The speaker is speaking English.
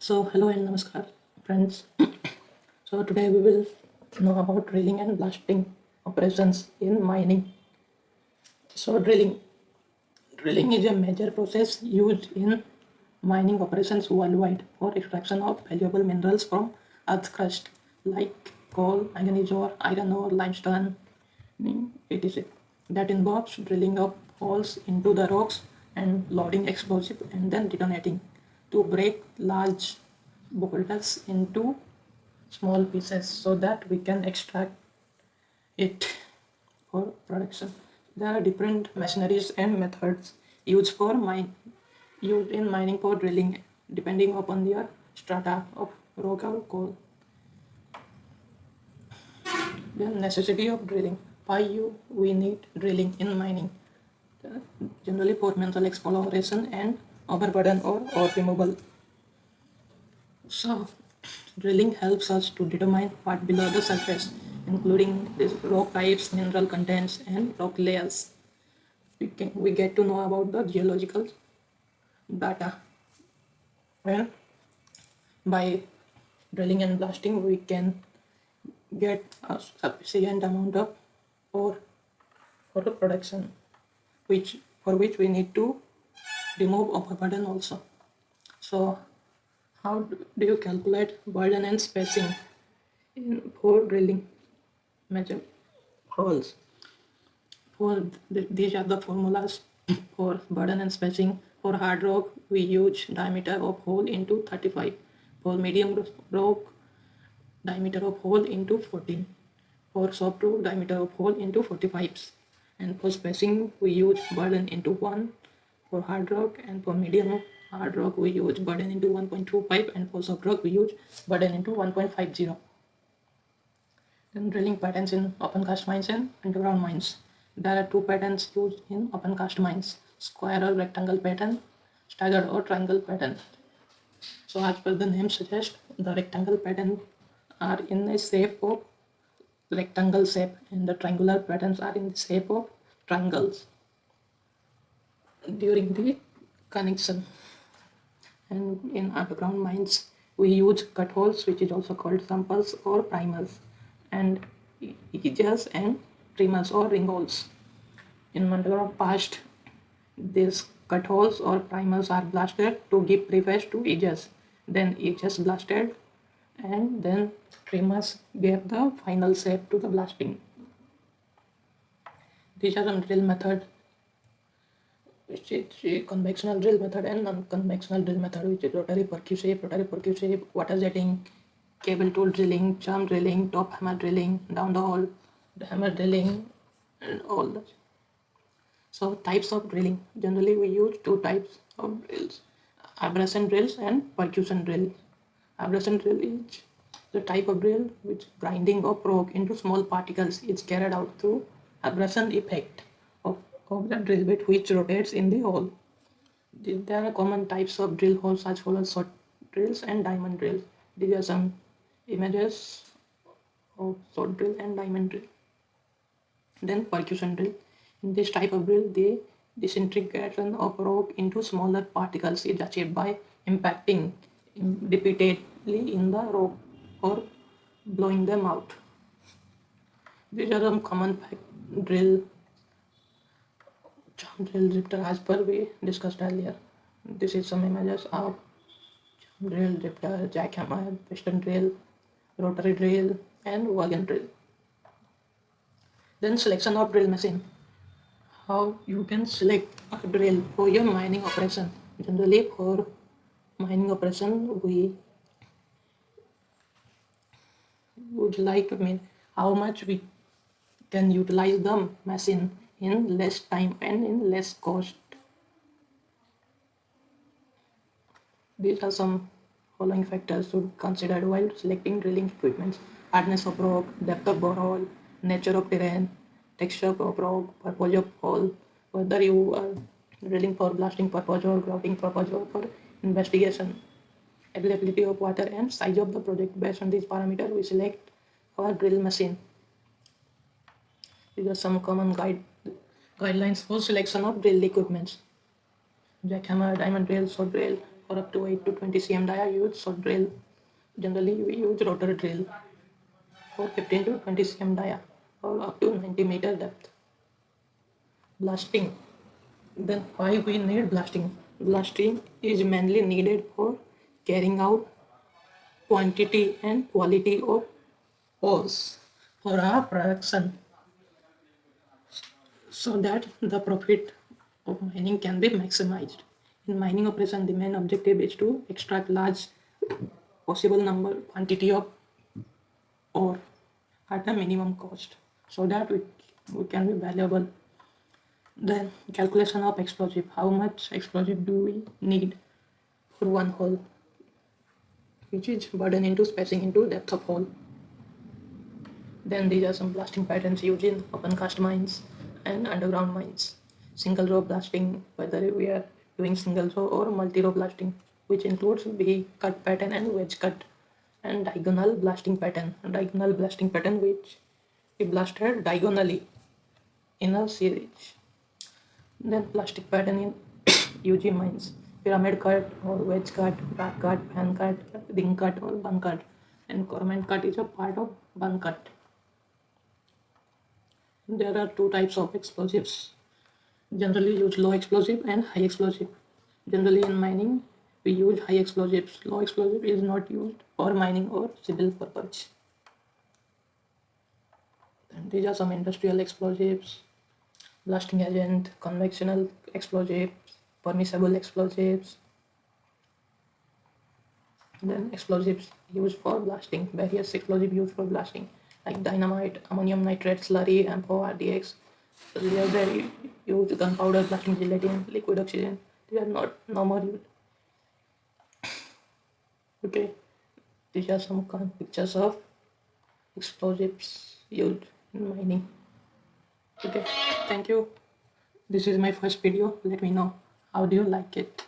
So hello and namaskar, friends. So today we will know about drilling and blasting operations in mining. So drilling is a major process used in mining operations worldwide for extraction of valuable minerals from earth's crust, like coal, manganese ore, iron ore, limestone, etc. That involves drilling of holes into the rocks and loading explosive and then detonating to break large boulders into small pieces so that we can extract it for production. There are different machineries and methods used in mining for drilling depending upon their strata of rock or coal. The necessity of drilling. Why we need drilling in mining? Generally for mineral exploration and overburden or ore removal. So, drilling helps us to determine what below the surface, including these rock types, mineral contents, and rock layers. We get to know about the geological data, and by drilling and blasting, we can get a sufficient amount of ore for the production, which for which we need to remove overburden also. So, how do you calculate burden and spacing for drilling measure holes? These are the formulas for burden and spacing. For hard rock, we use diameter of hole into 35. For medium rock, diameter of hole into 14. For soft rock, diameter of hole into 45. And for spacing, we use burden into 1 for hard rock, and for medium hard rock, we use burden into 1.25, and for soft rock, we use burden into 1.50. Then drilling patterns in open cast mines and underground mines. There are two patterns used in open cast mines: square or rectangle pattern, staggered or triangle pattern. So as per the name suggests, the rectangle pattern are in the shape of rectangle shape, and the triangular patterns are in the shape of triangles during the connection. And in underground mines, we use cut holes, which is also called samples or primers, and edges and trimmers or ring holes. In underground past, these cut holes or primers are blasted to give preface to edges, then edges blasted, and then trimmers gave the final shape to the blasting. These are some drill method, which is a conventional drill method and non-conventional drill method, which is rotary percussive, water jetting, cable tool drilling, charm drilling, top hammer drilling, down the hole, the hammer drilling, and all that. So types of drilling. Generally we use two types of drills: abrasion drills and percussion drills. Abrasion drill is the type of drill which grinding of rock into small particles is carried out through abrasion effect of the drill bit which rotates in the hole. There are common types of drill holes as follows: short drills and diamond drills. These are some images of short drill and diamond drill. Then percussion drill. In this type of drill, the disintegration of rock into smaller particles is achieved by impacting repeatedly in the rock or blowing them out. These are some common drill, charm drill, drifter, as per we discussed earlier. This is some images of charm drill, drifter, jackhammer, piston drill, rotary drill, and wagon drill. Then selection of drill machine. How you can select a drill for your mining operation. Generally for mining operation, we would like how much we can utilize the machine in less time and in less cost. These are some following factors to consider while selecting drilling equipment: hardness of rock, depth of borehole, nature of terrain, texture of rock, purpose of hole, whether you are drilling for blasting purpose or grouting purpose or for investigation, availability of water, and size of the project. Based on these parameters, we select our drill machine. These are some common guidelines for selection of drill equipment: jackhammer, diamond drill, sword drill, or up to 8 to 20 cm dia used. So drill, generally we use rotor drill for 15 to 20 cm dia or up to 90-meter depth. Blasting. Then why we need blasting? Blasting is mainly needed for carrying out quantity and quality of ores for our production, so that the profit of mining can be maximized. In mining operation, the main objective is to extract large possible quantity of ore at a minimum cost, so that we can be valuable. Then calculation of explosive. How much explosive do we need for one hole, which is burden into spacing into depth of hole. Then these are some blasting patterns used in open cast mines and underground mines. Single row blasting, whether we are doing single row or multi row blasting, which includes V cut pattern and wedge cut, and diagonal blasting pattern. Diagonal blasting pattern which we blasted diagonally in a series. Then plastic pattern in UG mines, pyramid cut or wedge cut, back cut, fan cut, ring cut or bun cut, and corment cut is a part of bun cut. There are two types of explosives. Generally use low explosive and high explosive. Generally in mining we use high explosives. Low explosive is not used for mining or civil purpose. And these are some industrial explosives: blasting agent, conventional explosives, permissible explosives. Then explosives used for blasting. Various explosives used for blasting like dynamite, ammonium nitrate, slurry, AMPO, RDX. Earlier they used gunpowder, blasting gelatin, liquid oxygen. They are not no more used. Okay, these are some pictures of explosives used in mining. Okay, thank you. This is my first video. Let me know how do you like it.